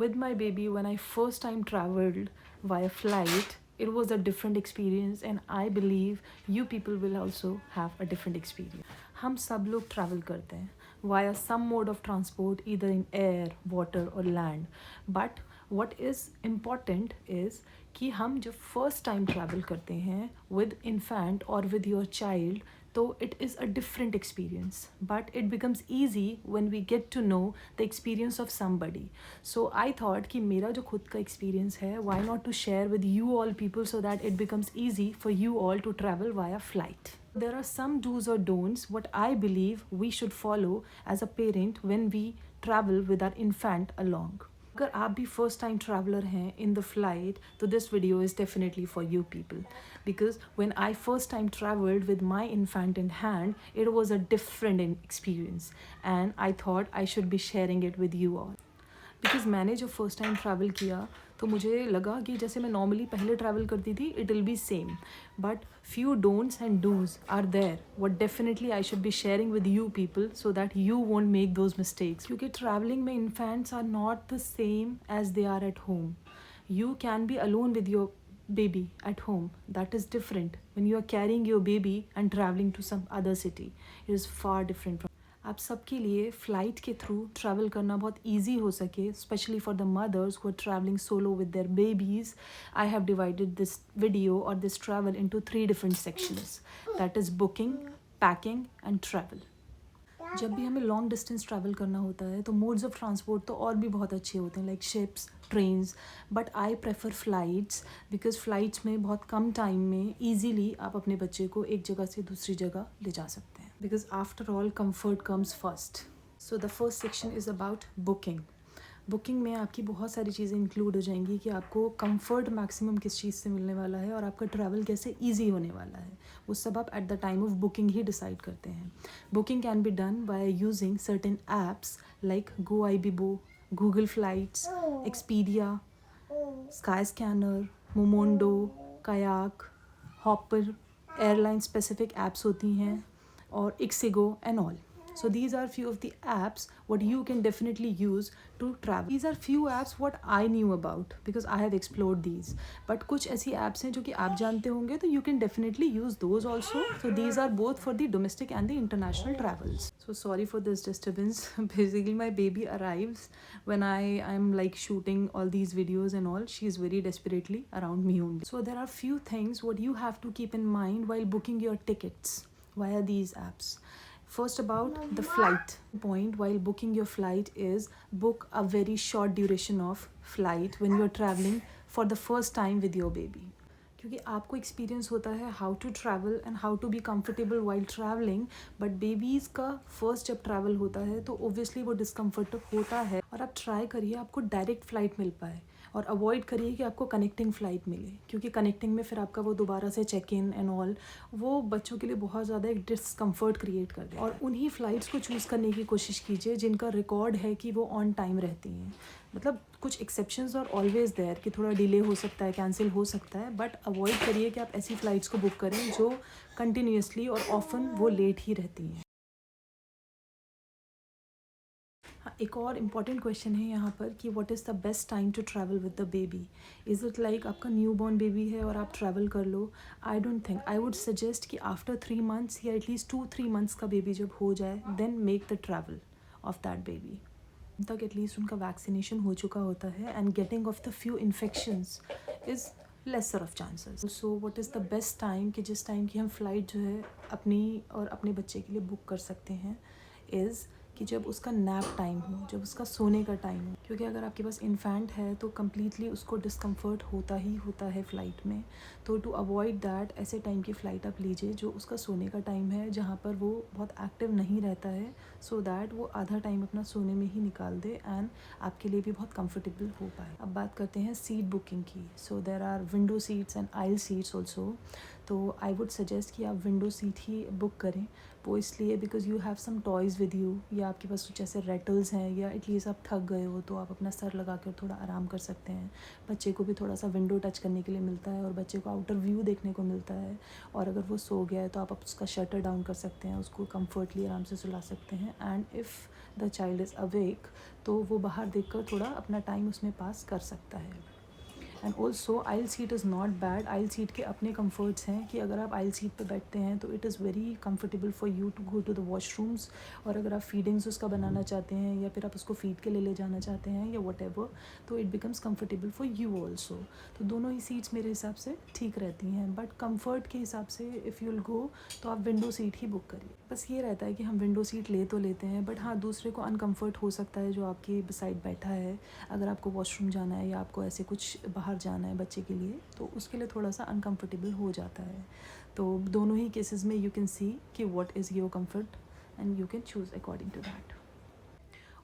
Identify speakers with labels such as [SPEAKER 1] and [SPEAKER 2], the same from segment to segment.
[SPEAKER 1] with my baby, when I first time traveled via flight, it was a different experience, and I believe you people will also have a different experience. हम सब लोग travel करते हैं via some mode of transport, either in air, water or land. But what is important is कि हम जब first time travel करते हैं with infant or with your child, तो it is a different experience, but it becomes easy when we get to know the experience of somebody. So I thought कि मेरा जो खुद का experience है, why not to share with you all people so that it becomes easy for you all to travel via flight. There are some do's or don'ts what I believe we should follow as a parent when we travel with our infant along. अगर आप भी first time traveller हैं in the flight, तो this video is definitely for you people, because when I first time travelled with my infant in hand, it was a different experience and I thought I should be sharing it with you all. Because मैंने जब first time travel किया तो मुझे लगा कि जैसे मैं normally पहले ट्रैवल करती थी, it will be same, but few don'ts and do's are there what definitely I should be sharing with you people so that you won't make those mistakes. क्योंकि traveling में infants are not the same as they are at home. You can be alone with your baby at home. That is different when you are carrying your baby and traveling to some other city. It is far different from. आप सबके लिए flight के through travel करना बहुत easy हो सके, specially for the mothers who are travelling solo with their babies, I have divided this video और this travel into 3 different sections, that is booking, packing and travel. जब भी हमें long distance travel करना होता है तो मोड्स ऑफ ट्रांसपोर्ट तो और भी बहुत अच्छे होते हैं, like ships, trains, but I prefer flights because flights में बहुत कम टाइम में ईजीली आप अपने बच्चे को एक जगह से दूसरी जगह ले जा सकते हैं, because after all comfort comes first. So the first section is about booking. Booking में आपकी बहुत सारी चीज़ें इंक्लूड हो जाएंगी कि आपको कंफर्ट मैक्सिमम किस चीज़ से मिलने वाला है और आपका ट्रैवल कैसे इजी होने वाला है, वो सब आप at the time of booking ही डिसाइड करते हैं. Booking can be done by using certain apps like GoIbibo, Google flights, Expedia, Skyscanner, Momondo, Kayak, Hopper, airline specific apps होती हैं, or Ixigo and all. So these are few of the apps what you can definitely use to travel. These are few apps what I knew about because I have explored these. But कुछ ऐसी apps हैं जो कि आप जानते होंगे, तो you can definitely use those also. So these are both for the domestic and the international travels. So sorry for this disturbance. Basically my baby arrives when I'm like shooting all these videos and all. She is very desperately around me only. So there are few things what you have to keep in mind while booking your tickets via these apps. First, about the flight point while booking your flight is book a very short duration of flight when you're traveling for the first time with your baby. क्योंकि आपको experience होता है how to travel and how to be comfortable while travelling, but babies का first जब travel होता है तो obviously वो डिस्कम्फर्ट होता है. और आप ट्राई करिए आपको डायरेक्ट फ़्लाइट मिल पाए और अवॉइड करिए कि आपको कनेक्टिंग फ़्लाइट मिले, क्योंकि कनेक्टिंग में फिर आपका वो दोबारा से चेक इन एंड ऑल, वो बच्चों के लिए बहुत ज़्यादा एक डिस्कम्फर्ट क्रिएट कर दे. और उन्हीं फ़्लाइट्स को चूज़ करने की कोशिश कीजिए जिनका रिकॉर्ड है कि वो ऑन टाइम रहती हैं. मतलब कुछ एक्सेप्शंस और ऑलवेज देयर कि थोड़ा डिले हो सकता है, कैंसिल हो सकता है, बट अवॉइड करिए कि आप ऐसी फ़्लाइट्स को बुक करें जो कंटिन्यूसली और ऑफन वो लेट ही रहती हैं. हाँ, एक और इम्पॉर्टेंट क्वेश्चन है यहाँ पर कि what is the best time to travel with the baby. Is it like आपका न्यू बॉर्न बेबी है और आप ट्रैवल कर लो? I don't think. I would suggest कि आफ्टर 3 months या एटलीस्ट 2-3 months का बेबी जब हो जाए, then make the travel of that baby. तक एटलीस्ट उनका वैक्सीनेशन हो चुका होता है and getting of the few infections is lesser of chances. So what is the best time कि जिस टाइम की हम फ़्लाइट जो है अपनी और अपने बच्चे के लिए बुक कर सकते हैं इज़ कि जब उसका नैप टाइम हो, जब उसका सोने का टाइम हो. क्योंकि अगर आपके पास इन्फेंट है तो कम्प्लीटली उसको डिस्कम्फर्ट होता ही होता है फ़्लाइट में. तो टू अवॉइड दैट ऐसे टाइम की फ़्लाइट आप लीजिए जो उसका सोने का टाइम है, जहाँ पर वो बहुत एक्टिव नहीं रहता है, सो दैट वो आधा टाइम अपना सोने में ही निकाल दे एंड आपके लिए भी बहुत कंफर्टेबल हो पाए. अब बात करते हैं सीट बुकिंग की. So there are window seats and aisle seats also. तो आई वुड सजेस्ट कि आप विंडो सीट ही बुक करें. वो इसलिए because you have some toys with you, या आपके पास कुछ ऐसे रेटल्स हैं, या एटलीस्ट आप थक गए हो तो आप अपना सर लगा कर थोड़ा आराम कर सकते हैं. बच्चे को भी थोड़ा सा विंडो टच करने के लिए मिलता है और बच्चे को आउटर व्यू देखने को मिलता है. और अगर वो सो गया है तो आप उसका शटर डाउन कर सकते हैं, उसको कम्फर्टली आराम से सुला सकते हैं. And if the child is awake, तो वो बाहर देखकर थोड़ा अपना टाइम उसमें पास कर सकता है। And also aisle seat is not bad. Aisle seat के अपने कम्फर्ट्स हैं कि अगर आप आइल सीट पे बैठते हैं तो it is very comfortable for you to go to the washrooms, और अगर आप फीडिंग्स उसका बनाना चाहते हैं या फिर आप उसको फीड के लिए ले जाना चाहते हैं या वट एवर, तो it becomes comfortable for you also. तो दोनों ही सीट्स मेरे हिसाब से ठीक रहती हैं, बट कम्फर्ट के हिसाब से इफ़ यूल गो तो आप विंडो सीट ही बुक करिए। बस ये रहता है कि हम विंडो सीट ले तो लेते हैं, बट हाँ, दूसरे को अनकम्फर्ट हो सकता है जो आपके बिसाइड बैठा है। अगर आपको वॉशरूम जाना है या आपको ऐसे कुछ बाहर जाना है बच्चे के लिए, तो उसके लिए थोड़ा सा अनकम्फर्टेबल हो जाता है। तो दोनों ही केसेस में यू कैन सी कि what is your comfort and you can choose according to that.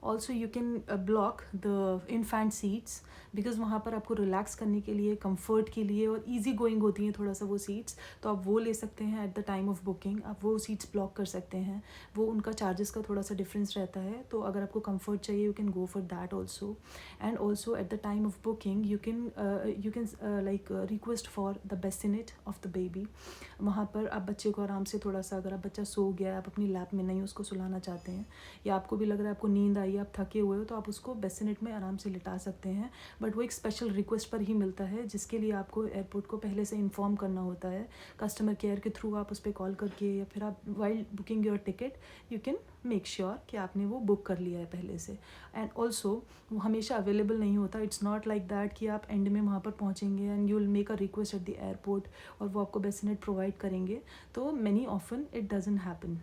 [SPEAKER 1] Also you can block the infant seats, because वहाँ पर आपको रिलैक्स करने के लिए, कंफर्ट के लिए और ईजी गोइंग होती हैं थोड़ा सा वो सीट्स, तो आप वो ले सकते हैं at the time of booking. आप वो सीट्स ब्लॉक कर सकते हैं, वो उनका चार्जेस का थोड़ा सा डिफरेंस रहता है। तो अगर आपको कंफर्ट चाहिए you can go for that also. And also eight the time of booking you can like request for the bassinet of the baby. वहाँ पर आप बच्चे को आराम से थोड़ा सा, अगर आप बच्चा सो गया है, आप अपनी लैप में नहीं उसको सुलाना चाहते हैं, या आपको भी लग रहा है आपको नींद आई, आप थके हुए हो, तो आप उसको बेसिनेट में आराम से लिटा सकते हैं। बट वो एक स्पेशल रिक्वेस्ट पर ही मिलता है, जिसके लिए आपको एयरपोर्ट को पहले से इन्फॉर्म करना होता है। कस्टमर केयर के थ्रू आप उस पर कॉल करके, या फिर आप while booking your ticket you can make sure कि आपने वो बुक कर लिया है पहले से। एंड ऑल्सो वो हमेशा अवेलेबल नहीं होता। इट्स नॉट लाइक दैट कि आप एंड में वहाँ पर पहुँचेंगे and you will make a request at the airport और वो आपको बेसिनेट प्रोवाइड करेंगे। तो many often it doesn't happen.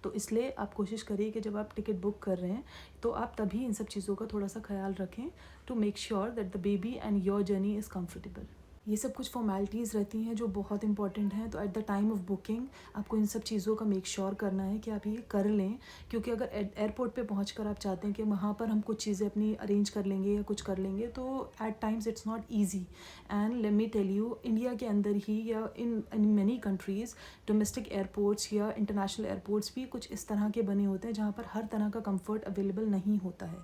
[SPEAKER 1] तो इसलिए आप कोशिश करिए कि जब आप टिकट बुक कर रहे हैं तो आप तभी इन सब चीज़ों का थोड़ा सा ख्याल रखें, to make sure that the baby and your journey is comfortable. ये सब कुछ फॉर्मेलिटीज़ रहती हैं जो बहुत इंपॉर्टेंट हैं। तो eight the time of booking आपको इन सब चीज़ों का मेक श्योर करना है कि आप ये कर लें, क्योंकि अगर एयरपोर्ट पे पहुंचकर आप चाहते हैं कि वहाँ पर हम कुछ चीज़ें अपनी अरेंज कर लेंगे या कुछ कर लेंगे, तो at times it's not easy. And let me tell you, India के अंदर ही या in many countries domestic airports या इंटरनेशनल एयरपोर्ट्स भी कुछ इस तरह के बने होते हैं जहाँ पर हर तरह का कंफर्ट अवेलेबल नहीं होता है।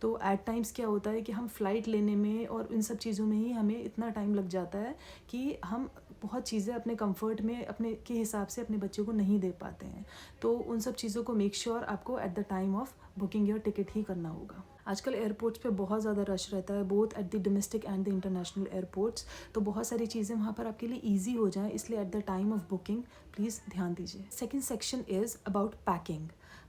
[SPEAKER 1] तो एट टाइम्स क्या होता है कि हम फ़्लाइट लेने में और इन सब चीज़ों में ही हमें इतना टाइम लग जाता है कि हम बहुत चीज़ें अपने कंफर्ट में अपने के हिसाब से अपने बच्चे को नहीं दे पाते हैं। तो उन सब चीज़ों को मेक श्योर आपको at the time of booking your ticket ही करना होगा। आजकल एयरपोर्ट्स पे बहुत ज़्यादा रश रहता है, both at the domestic and the international airports. तो बहुत सारी चीज़ें वहाँ पर आपके लिए ईजी हो जाएँ, इसलिए eight the time of booking please ध्यान दीजिए। Second section is about packing.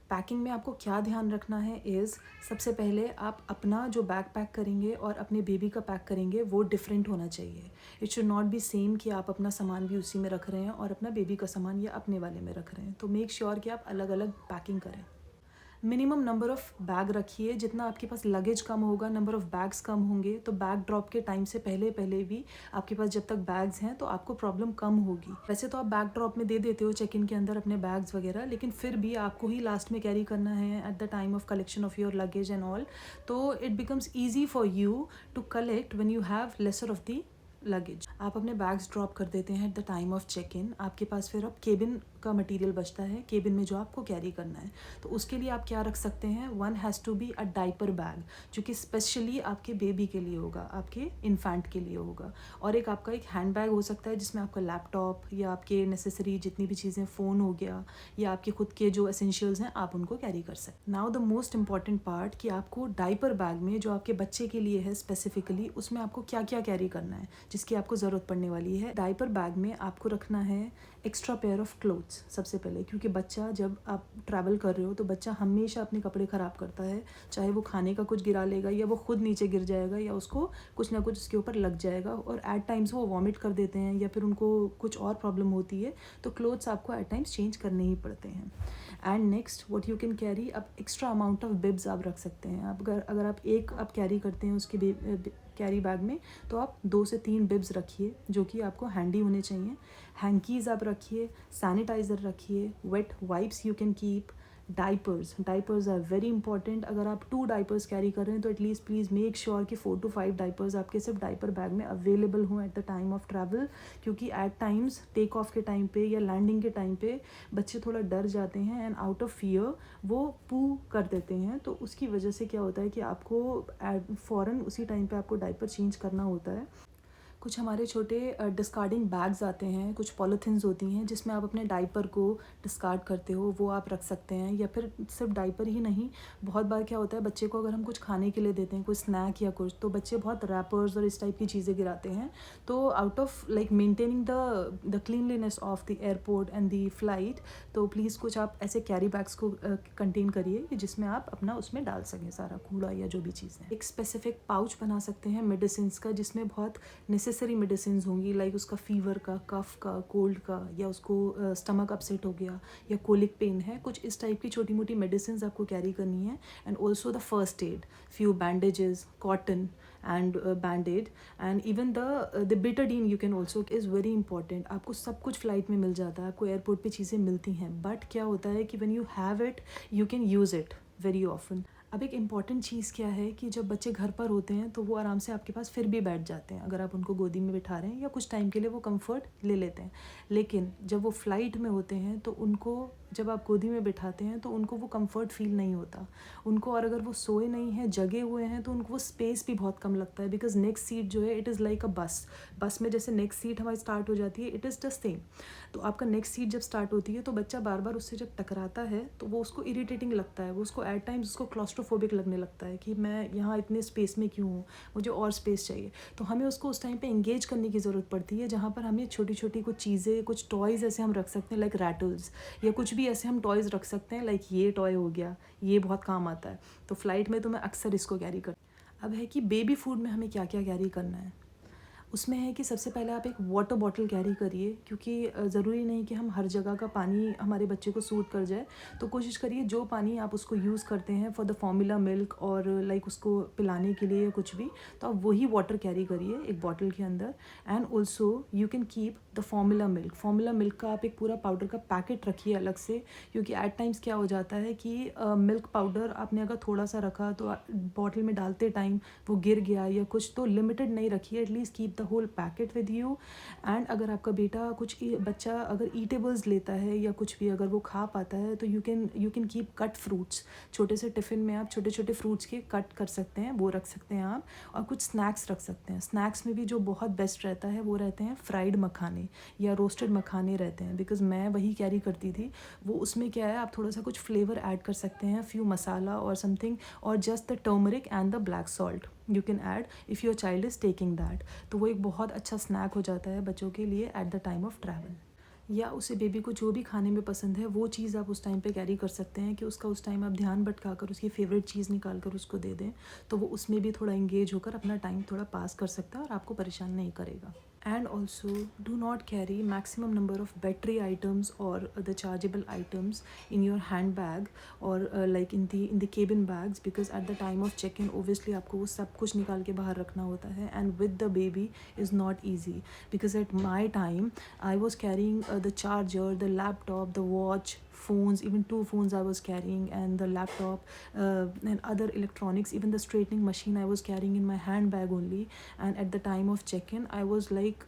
[SPEAKER 1] Packing में आपको क्या ध्यान रखना है इज़, सबसे पहले आप अपना जो बैग पैक करेंगे और अपने बेबी का पैक करेंगे वो डिफरेंट होना चाहिए। It should not be same कि आप अपना सामान भी उसी में रख रहे हैं और अपना बेबी का सामान या अपने वाले में रख रहे हैं। तो मेक श्योर कि आप अलग अलग पैकिंग करें। मिनिमम नंबर ऑफ़ बैग रखिए। जितना आपके पास लगेज कम होगा, नंबर ऑफ़ बैग्स कम होंगे, तो बैग ड्रॉप के टाइम से पहले पहले भी आपके पास जब तक बैग्स हैं तो आपको प्रॉब्लम कम होगी। वैसे तो आप बैग ड्रॉप में दे देते हो चेक इन के अंदर अपने बैग्स वगैरह, लेकिन फिर भी आपको ही लास्ट में कैरी करना है at the time of collection of your luggage and all. तो it becomes easy for you to collect when you have lesser of the luggage. आप अपने बैग्स ड्रॉप कर देते हैं at the time of check in. आपके पास फिर अब केबिन का मटेरियल बचता है, केबिन में जो आपको कैरी करना है, तो उसके लिए आप क्या रख सकते हैं। One has to be a diaper bag, जो कि स्पेशली आपके बेबी के लिए होगा, आपके इन्फेंट के लिए होगा। और एक आपका एक हैंड बैग हो सकता है जिसमें आपका लैपटॉप या आपके नेसेसरी जितनी भी चीज़ें, फ़ोन हो गया या आपके खुद के जो एसेंशियल्स हैं, आप उनको कैरी कर सकते हैं। Now the most important part कि आपको डाइपर बैग में जो आपके बच्चे के लिए है स्पेसिफिकली, उसमें आपको क्या क्या कैरी करना है जिसकी आपको ज़रूरत पड़ने वाली है। डाइपर बैग में आपको रखना है एक्स्ट्रा पेयर ऑफ क्लोथ्स सबसे पहले, क्योंकि बच्चा जब आप ट्रैवल कर रहे हो तो बच्चा हमेशा अपने कपड़े ख़राब करता है, चाहे वो खाने का कुछ गिरा लेगा या वो खुद नीचे गिर जाएगा या उसको कुछ ना कुछ उसके ऊपर लग जाएगा, और एट टाइम्स वो वॉमिट कर देते हैं या फिर उनको कुछ और प्रॉब्लम होती है। तो क्लोथ्स आपको एट टाइम्स चेंज करने ही पड़ते हैं। And next what you can carry, अब एक्स्ट्रा अमाउंट ऑफ बिब्स आप रख सकते हैं। आप अगर आप एक आप कैरी करते हैं उसके कैरी बैग में, तो आप 2 से 3 बिब्स रखिए जो कि आपको हैंडी होने चाहिए। हैंकीज़ आप रखिए, सैनिटाइज़र रखिए, wet wipes you can keep, diapers are very important. अगर आप 2 डाइपर्स कैरी कर रहे हैं तो एटलीस्ट प्लीज़ मेक श्योर कि 4 to 5 डाइपर्स आपके सिर्फ डाइपर बैग में अवेलेबल हों eight the time of travel, क्योंकि एट टाइम्स टेक ऑफ के टाइम पे या लैंडिंग के टाइम पे बच्चे थोड़ा डर जाते हैं एंड आउट ऑफ फियर वो पू कर देते हैं। तो उसकी वजह से क्या होता है कि आपको फ़ौरन उसी टाइम पे आपको डाइपर चेंज करना होता है। कुछ हमारे छोटे डिस्कार्डिंग बैग्स आते हैं, कुछ पॉलीथिन्स होती हैं जिसमें आप अपने डाइपर को डिस्कार्ड करते हो, वो आप रख सकते हैं। या फिर सिर्फ डाइपर ही नहीं, बहुत बार क्या होता है बच्चे को अगर हम कुछ खाने के लिए देते हैं, कोई स्नैक या कुछ, तो बच्चे बहुत रैपर्स और इस टाइप की चीज़ें गिराते हैं। तो out of like maintaining the cleanliness of the airport and the flight, तो प्लीज़ कुछ आप ऐसे कैरी बैग्स को कंटेन करिए कि जिसमें आप अपना उसमें डाल सकें सारा कूड़ा या जो भी चीज़ें। एक स्पेसिफिक पाउच बना सकते हैं मेडिसिन का, जिसमें बहुत नेसेसरी मेडिसिन होंगी, लाइक उसका फीवर का, कफ का, कोल्ड का, या उसको स्टमक अपसेट हो गया या कोलिक पेन है, कुछ इस टाइप की छोटी मोटी मेडिसिन आपको कैरी करनी है। And also the first aid, few bandages, cotton and band-aid, and even the betadine you can also is very important। आपको सब कुछ फ्लाइट में मिल जाता है, आपको एयरपोर्ट पे चीज़ें मिलती हैं, बट क्या होता है कि when you have it you can use it very often। अब एक इम्पॉर्टेंट चीज़ क्या है कि जब बच्चे घर पर होते हैं तो वो आराम से आपके पास फिर भी बैठ जाते हैं, अगर आप उनको गोदी में बिठा रहे हैं या कुछ टाइम के लिए वो कंफर्ट ले लेते हैं। लेकिन जब वो फ्लाइट में होते हैं तो उनको, जब आप गोदी में बिठाते हैं तो उनको वो कंफर्ट फील नहीं होता उनको, और अगर वो सोए नहीं हैं, जगे हुए हैं, तो उनको वो स्पेस भी बहुत कम लगता है। बिकॉज नेक्स्ट सीट जो है इट इज़ लाइक अ बस में जैसे नेक्स्ट सीट हमारी स्टार्ट हो जाती है, इट इज़ द सेम। तो आपका नेक्स्ट सीट जब स्टार्ट होती है तो बच्चा बार बार उससे जब टकराता है तो वो उसको इरिटेटिंग लगता है, वो उसको एट टाइम्स उसको क्लॉस्ट्रोफोबिक लगने लगता है कि मैं यहाँ इतने स्पेस में क्यों हूँ, मुझे और स्पेस चाहिए। तो हमें उसको उस टाइम पे इंगेज करने की ज़रूरत पड़ती है, जहाँ पर हमें छोटी छोटी कुछ चीज़ें, कुछ टॉयज़ ऐसे हम रख सकते हैं, लाइक रैटल्स, या कुछ भी ऐसे हम टॉयज़ रख सकते हैं, लाइक ये टॉय हो गया, ये बहुत काम आता है। तो फ्लाइट में तो मैं अक्सर इसको कैरी कर। अब है कि बेबी फूड में हमें क्या क्या कैरी करना है। उसमें है कि सबसे पहले आप एक वाटर बॉटल कैरी करिए, क्योंकि ज़रूरी नहीं कि हम हर जगह का पानी हमारे बच्चे को सूट कर जाए। तो कोशिश करिए जो पानी आप उसको यूज़ करते हैं फॉर द फॉर्मूला मिल्क और लाइक उसको पिलाने के लिए या कुछ भी, तो आप वही वाटर कैरी करिए एक बॉटल के अंदर। And also you can keep the formula milk का आप एक पूरा पाउडर का पैकेट रखिए अलग से, क्योंकि एट टाइम्स क्या हो जाता है कि मिल्क पाउडर आपने अगर थोड़ा सा रखा तो बॉटल में डालते टाइम वो गिर गया या कुछ, तो लिमिटेड नहीं रखिए, at least keep the whole packet with you. And अगर आपका बेटा कुछ बच्चा अगर ईटेबल्स लेता है या कुछ भी अगर वो खा पाता है तो you can keep cut fruits, छोटे से टिफ़िन में आप छोटे छोटे फ्रूट्स के कट कर सकते हैं, वो रख सकते हैं आप। और कुछ स्नैक्स रख सकते हैं। स्नैक्स में भी जो बहुत बेस्ट रहता है वो रहते हैं फ्राइड मखाने या रोस्टेड मखाने रहते हैं, बिकॉज मैं वही कैरी करती थी। वो उसमें क्या है, आप थोड़ा सा कुछ फ्लेवर ऐड कर सकते हैं, फ्यू मसाला और समथिंग, और just the turmeric and the black salt you can add if your child is taking that. तो वो एक बहुत अच्छा स्नैक हो जाता है बच्चों के लिए eight the time of travel. या उसे बेबी को जो भी खाने में पसंद है वो चीज़ आप उस टाइम पे कैरी कर सकते हैं कि उसका उस टाइम आप ध्यान भटका कर उसकी फेवरेट चीज़ निकाल कर उसको दे दें, तो वो उसमें भी थोड़ा इंगेज होकर अपना टाइम थोड़ा पास कर सकता है और आपको परेशान नहीं करेगा। And also do not carry maximum number of battery items or the chargeable items in your handbag or like in the cabin bags, because at the time of check-in obviously आपको वो सब कुछ निकाल के बाहर रखना होता है, and with the baby is not easy, because at my time I was carrying the charger, the laptop, the watch, phones, even 2 phones I was carrying, and the laptop and other electronics, even the straightening machine I was carrying in my handbag only. And at the time of check-in I was like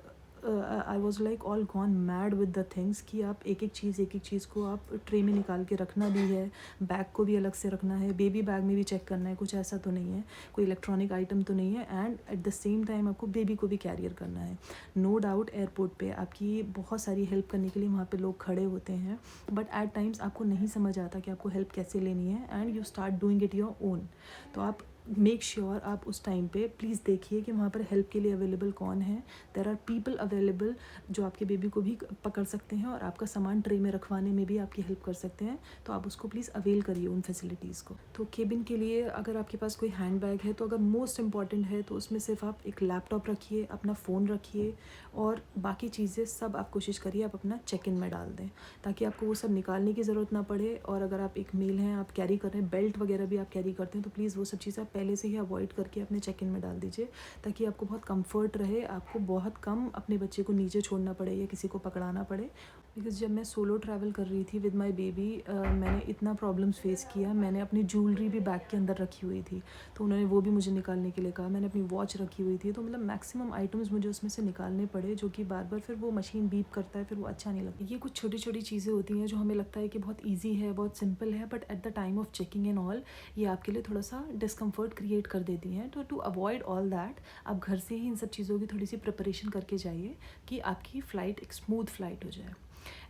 [SPEAKER 1] all gone mad with the things कि आप एक एक चीज़ को आप tray में निकाल के रखना भी है, बैग को भी अलग से रखना है, बेबी बैग में भी चेक करना है कुछ ऐसा तो नहीं है, कोई इलेक्ट्रॉनिक आइटम तो नहीं है, and at the same time आपको बेबी को भी कैरियर करना है। नो डाउट एयरपोर्ट पे आपकी बहुत सारी हेल्प करने के लिए वहाँ पे लोग खड़े होते हैं, बट एट टाइम्स आपको नहीं समझ आता कि आपको हेल्प कैसे लेनी है, and you start doing it your own. तो आप मेक श्योर आप उस टाइम पे प्लीज़ देखिए कि वहाँ पर हेल्प के लिए अवेलेबल कौन है। देयर आर पीपल अवेलेबल जो आपके बेबी को भी पकड़ सकते हैं और आपका सामान ट्रे में रखवाने में भी आपकी हेल्प कर सकते हैं, तो आप उसको प्लीज़ अवेल करिए उन फैसिलिटीज़ को। तो केबिन के लिए अगर आपके पास कोई हैंड बैग है तो अगर मोस्ट इम्पॉर्टेंट है तो उसमें सिर्फ आप एक लैपटॉप रखिए, अपना फ़ोन रखिए, और बाकी चीज़ें सब आप कोशिश करिए आप अपना चेक इन में डाल दें, ताकि आपको वो सब निकालने की ज़रूरत ना पड़े। और अगर आप एक मेल हैं, आप कैरी कर रहे हैं, बेल्ट वगैरह भी आप कैरी करते हैं, तो प्लीज़ वो सब चीज़ें आप पहले से ही अवॉइड करके अपने चेक इन में डाल दीजिए, ताकि आपको बहुत कंफर्ट रहे, आपको बहुत कम अपने बच्चे को नीचे छोड़ना पड़े या किसी को पकड़ाना पड़े। बिकॉज़ जब मैं सोलो ट्रैवल कर रही थी विद माय बेबी, मैंने इतना प्रॉब्लम्स फेस किया। मैंने अपनी ज्वेलरी भी बैग के अंदर रखी हुई थी, तो उन्होंने वो भी मुझे निकालने के लिए कहा। मैंने अपनी वॉच रखी हुई थी, तो मतलब मैक्सिमम आइटम्स मुझे उसमें से निकालने पड़े, जो कि बार बार फिर वो मशीन बीप करता है, फिर वो अच्छा नहीं लगता। ये कुछ छोटी छोटी चीज़ें होती हैं जो हमें लगता है कि बहुत ईजी है, बहुत सिंपल है, but at the time of checking and all ये आपके लिए थोड़ा सा डिस्कम्फर्ट क्रिएट कर देती हैं। तो टू अवॉइड ऑल दैट आप घर से ही इन सब चीज़ों की थोड़ी सी प्रिपरेशन करके जाइए कि आपकी फ़्लाइट एक स्मूथ फ़्लाइट हो जाए।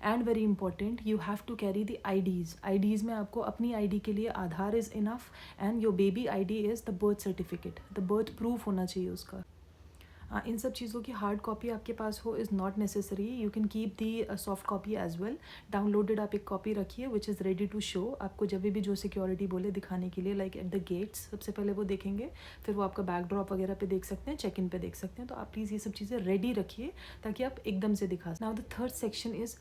[SPEAKER 1] And very important, you have to carry the IDs में आपको अपनी आईडी के लिए Aadhaar is enough, and your baby ID is the birth certificate, the birth proof होना चाहिए उसका। इन सब चीज़ों की हार्ड कॉपी आपके पास हो is not necessary, you can keep the soft copy as well. Downloaded आप एक कॉपी रखिए which is ready to show, आपको जब भी जो सिक्योरिटी बोले दिखाने के लिए, लाइक एट द गेट्स सबसे पहले वो देखेंगे, फिर वो आपका बैक ड्रॉप वगैरह पे देख सकते हैं, चेक इन पे देख सकते हैं। तो आप प्लीज़ ये सब चीज़ें रेडी रखिए ताकि आप एकदम से दिखा। Now the third section is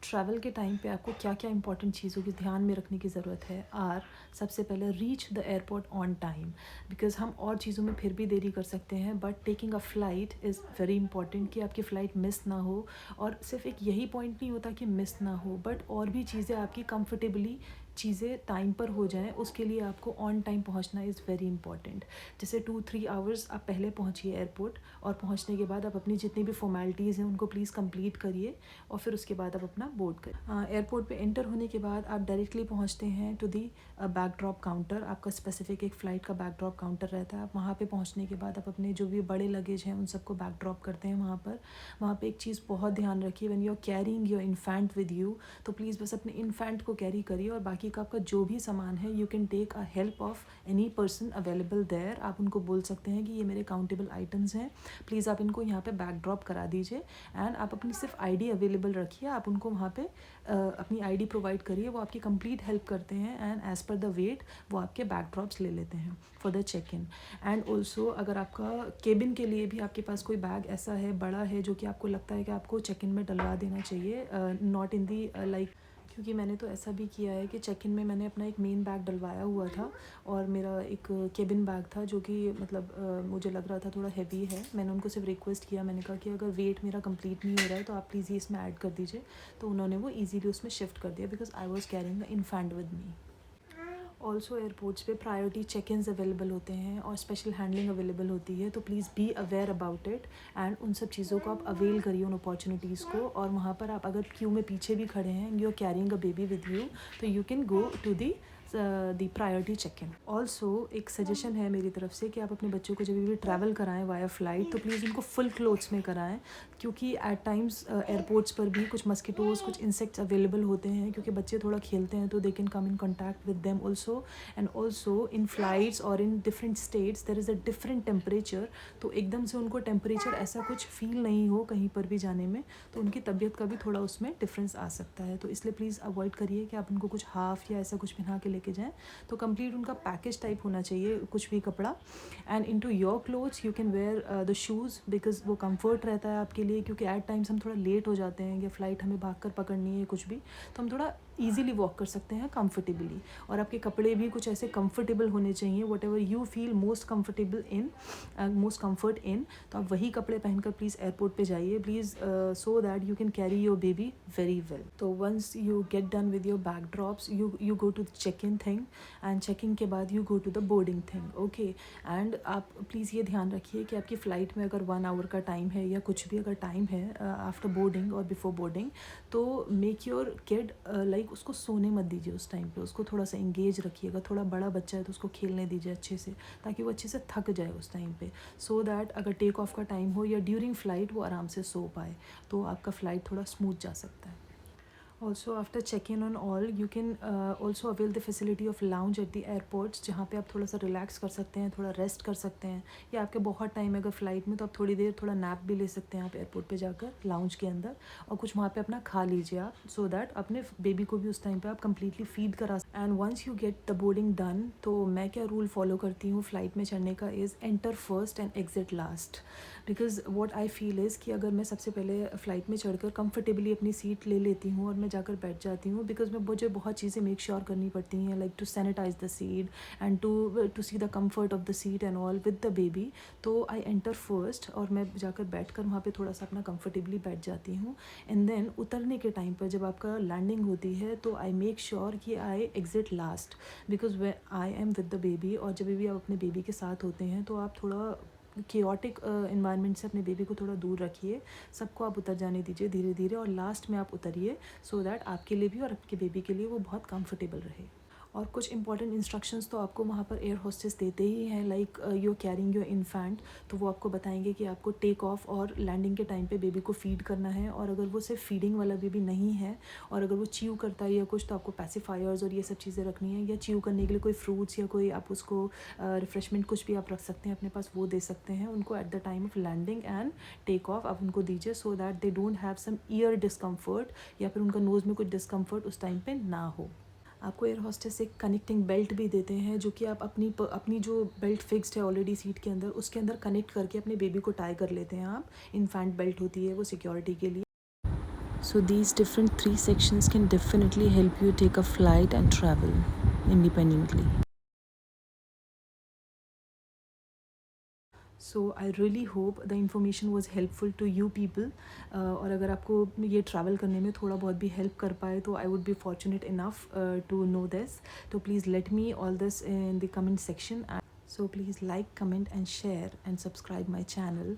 [SPEAKER 1] travel के टाइम पे आपको क्या क्या इंपॉर्टेंट चीज़ों की ध्यान में रखने की ज़रूरत है। सबसे पहले reach the airport on time, because हम और चीज़ों में फिर भी देरी कर सकते हैं, but taking a flight is very important कि आपकी फ़्लाइट मिस ना हो। और सिर्फ एक यही पॉइंट नहीं होता कि मिस ना हो, बट और भी चीज़ें आपकी कंफर्टेबली चीज़ें टाइम पर हो जाएं, उसके लिए आपको ऑन टाइम पहुंचना इज़ वेरी इंपॉर्टेंट। जैसे 2-3 आवर्स आप पहले पहुंचिए एयरपोर्ट, और पहुंचने के बाद आप अपनी जितनी भी फॉर्मेलिटीज़ हैं उनको प्लीज़ कंप्लीट करिए, और फिर उसके बाद आप अपना बोर्ड करिए। एयरपोर्ट पे एंटर होने के बाद आप डायरेक्टली पहुंचते हैं to the back drop counter. आपका स्पेसिफिक एक फ़्लाइट का बैक ड्रॉप काउंटर रहता है। आप वहाँ पे पहुँचने के बाद आप अपने जो भी बड़े लगेज हैं उन सबको बैक ड्रॉप करते हैं वहाँ पर। वहाँ पे एक चीज़ बहुत ध्यान रखिए, when you are carrying your infant with you, तो प्लीज़ बस अपने इन्फेंट को कैरी करिए, और बाकी का आपका जो भी सामान है you can take a help of any person available there. आप उनको बोल सकते हैं कि ये मेरे काउंटेबल आइटम्स हैं, प्लीज़ आप इनको यहाँ पे बैक ड्रॉप करा दीजिए। एंड आप अपनी सिर्फ आईडी अवेलेबल रखिए, आप उनको वहाँ पे अपनी आईडी प्रोवाइड करिए, वो आपकी कंप्लीट हेल्प करते हैं, and as per the weight वो आपके बैक ड्रॉप्स ले लेते हैं for the check in. And also अगर आपका केबिन के लिए भी आपके पास कोई बैग ऐसा है बड़ा है जो कि आपको लगता है कि आपको चेक इन में डलवा देना चाहिए, नॉट इन दी लाइक, क्योंकि मैंने तो ऐसा भी किया है कि चेक इन में मैंने अपना एक मेन बैग डलवाया हुआ था, और मेरा एक केबिन बैग था जो कि मतलब मुझे लग रहा था थोड़ा हैवी है। मैंने उनको सिर्फ रिक्वेस्ट किया, मैंने कहा कि अगर वेट मेरा कंप्लीट नहीं हो रहा है तो आप प्लीज़ ये इसमें ऐड कर दीजिए, तो उन्होंने वो ईजीली उसमें शिफ्ट कर दिया, because I was carrying the infant with me. Also airports पे प्रायोरिटी चेक इन्स अवेलेबल होते हैं और स्पेशल हैंडलिंग अवेलेबल होती है, तो please be aware about it, and उन सब चीज़ों को आप अवेल करिए, उन अपॉर्चुनिटीज़ को। और वहाँ पर आप अगर क्यू में पीछे भी खड़े हैं, you are carrying a baby with you, तो you can go to the priority check in. Also एक सजेशन है मेरी तरफ से कि आप अपने बच्चों को जब भी ट्रैवल कराएं वाया फ़्लाइट, तो प्लीज़ उनको फुल क्लोथ्स में कराएं, क्योंकि एट टाइम्स एयरपोर्ट्स पर भी कुछ मस्किटोज़, कुछ इंसेक्ट्स अवेलेबल होते हैं, क्योंकि बच्चे थोड़ा खेलते हैं, तो they can come in contact with them also. And also in flights और in different states there is a different temperature, तो एकदम से उनको टेम्परेचर ऐसा कुछ फील नहीं हो कहीं पर भी जाने में, तो उनकी तबीयत का भी थोड़ा उसमें डिफरेंस आ सकता है। तो इसलिए प्लीज़ अवॉइड करिए कि आप उनको कुछ हाफ या ऐसा कुछ पहना के लेके जाएँ, तो कंप्लीट उनका पैकेज टाइप होना चाहिए कुछ भी कपड़ा। And in to your clothes you can wear the shoes, because वो कम्फर्ट रहता है आपके लिए, क्योंकि एट टाइम्स हम थोड़ा लेट हो जाते हैं या फ़्लाइट हमें भाग कर पकड़नी है कुछ भी, तो हम थोड़ा ईजिली वॉक कर सकते हैं कंफर्टेबली। और आपके कपड़े भी कुछ ऐसे कंफर्टेबल होने चाहिए, whatever you feel most comfortable in, most comfort in, तो आप वही कपड़े पहनकर प्लीज़ एयरपोर्ट पे जाइए, please, so that you can carry your baby very well. तो once you get done with your bag drops, you go to the check in thing, and checking के बाद you go to the boarding thing, okay. And आप please ये ध्यान रखिए कि आपकी flight में अगर 1 आवर का टाइम है या कुछ भी अगर टाइम है आफ्टर बोर्डिंग और बिफोर बोर्डिंग, तो मेक योर किड लाइक उसको सोने मत दीजिए उस टाइम पे, उसको थोड़ा सा इंगेज रखिएगा। थोड़ा बड़ा बच्चा है तो उसको खेलने दीजिए अच्छे से, ताकि वो अच्छे से थक जाए उस टाइम पे, सो दैट अगर टेक ऑफ का टाइम हो या ड्यूरिंग फ़्लाइट वो आराम से सो पाए, तो आपका फ़्लाइट थोड़ा स्मूथ जा सकता है। Also after check-in on all, you can also avail the facility of lounge at the airports, जहाँ पे आप थोड़ा सा रिलैक्स कर सकते हैं, थोड़ा रेस्ट कर सकते हैं, या आपके बहुत टाइम है अगर फ़्लाइट में, तो आप थोड़ी देर थोड़ा नैप भी ले सकते हैं आप एयरपोर्ट पे जाकर लाउंज के अंदर, और कुछ वहाँ पे अपना खा लीजिए आप, सो दैट अपने बेबी को भी उस टाइम पे आप कम्प्लीटली फीड करा। And once you get the boarding done, तो मैं क्या रूल फॉलो करती हूँ फ़्लाइट में चढ़ने का is enter first and exit last, because what I feel is कि अगर मैं सबसे पहले फ़्लाइट में चढ़कर कंफर्टेबली अपनी सीट ले लेती हूँ और मैं जाकर बैठ जाती हूँ, बिकॉज मुझे बहुत चीज़ें मेक श्योर करनी पड़ती हैं, like to sanitize the seat and to see the comfort of the seat and all with the baby. तो आई एंटर फर्स्ट और मैं जाकर बैठ कर वहाँ पर थोड़ा सा अपना कम्फर्टेबली बैठ जाती हूँ. एंड देन उतरने के टाइम पर जब आपका लैंडिंग होती है तो आई मेक श्योर कि I exit last, because way I am with the baby. और जब भी आप अपने बेबी के साथ होते हैं तो आप थोड़ा केओटिक इन्वायरमेंट से अपने बेबी को थोड़ा दूर रखिए. सबको आप उतर जाने दीजिए धीरे धीरे, और लास्ट में आप उतरिए, सो दैट आपके लिए भी और आपके बेबी के लिए वो बहुत कंफर्टेबल रहे. और कुछ इंपॉर्टेंट इंस्ट्रक्शंस तो आपको वहाँ पर एयर होस्टेस देते ही हैं, like you carrying your infant. तो वो आपको बताएंगे कि आपको टेक ऑफ और लैंडिंग के टाइम पे बेबी को फीड करना है, और अगर वो सिर्फ फीडिंग वाला बेबी नहीं है और अगर वो च्यू करता है या कुछ, तो आपको पैसिफायर्स और ये सब चीज़ें रखनी है, या च्यू करने के लिए कोई फ्रूट्स या कोई आप उसको रिफ्रेशमेंट कुछ भी आप रख सकते हैं अपने पास, वो दे सकते हैं उनको at the time of landing and take off. आप उनको दीजिए so that they don't have some ear discomfort या फिर उनका नोज़ में कुछ डिस्कम्फर्ट उस टाइम पे ना हो. आपको एयर होस्टेस एक कनेक्टिंग बेल्ट भी देते हैं, जो कि आप अपनी जो बेल्ट फिक्स्ड है ऑलरेडी सीट के अंदर, उसके अंदर कनेक्ट करके अपने बेबी को टाई कर लेते हैं आप. इन्फेंट बेल्ट होती है वो सिक्योरिटी के लिए. So these different 3 sections can definitely help you take a flight and travel independently. So I really hope the information was helpful to you people. और अगर आपको ये ट्रैवल करने में थोड़ा बहुत भी हेल्प कर पाए तो I would be fortunate enough to know this. तो please let me all this in the comment section. So please like, comment and share and subscribe my channel,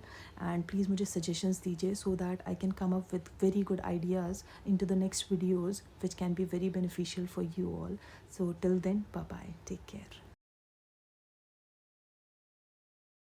[SPEAKER 1] and please मुझे suggestions दीजिए so that I can come up with very good ideas into the next videos which can be very beneficial for you all. So till then, bye bye, take care.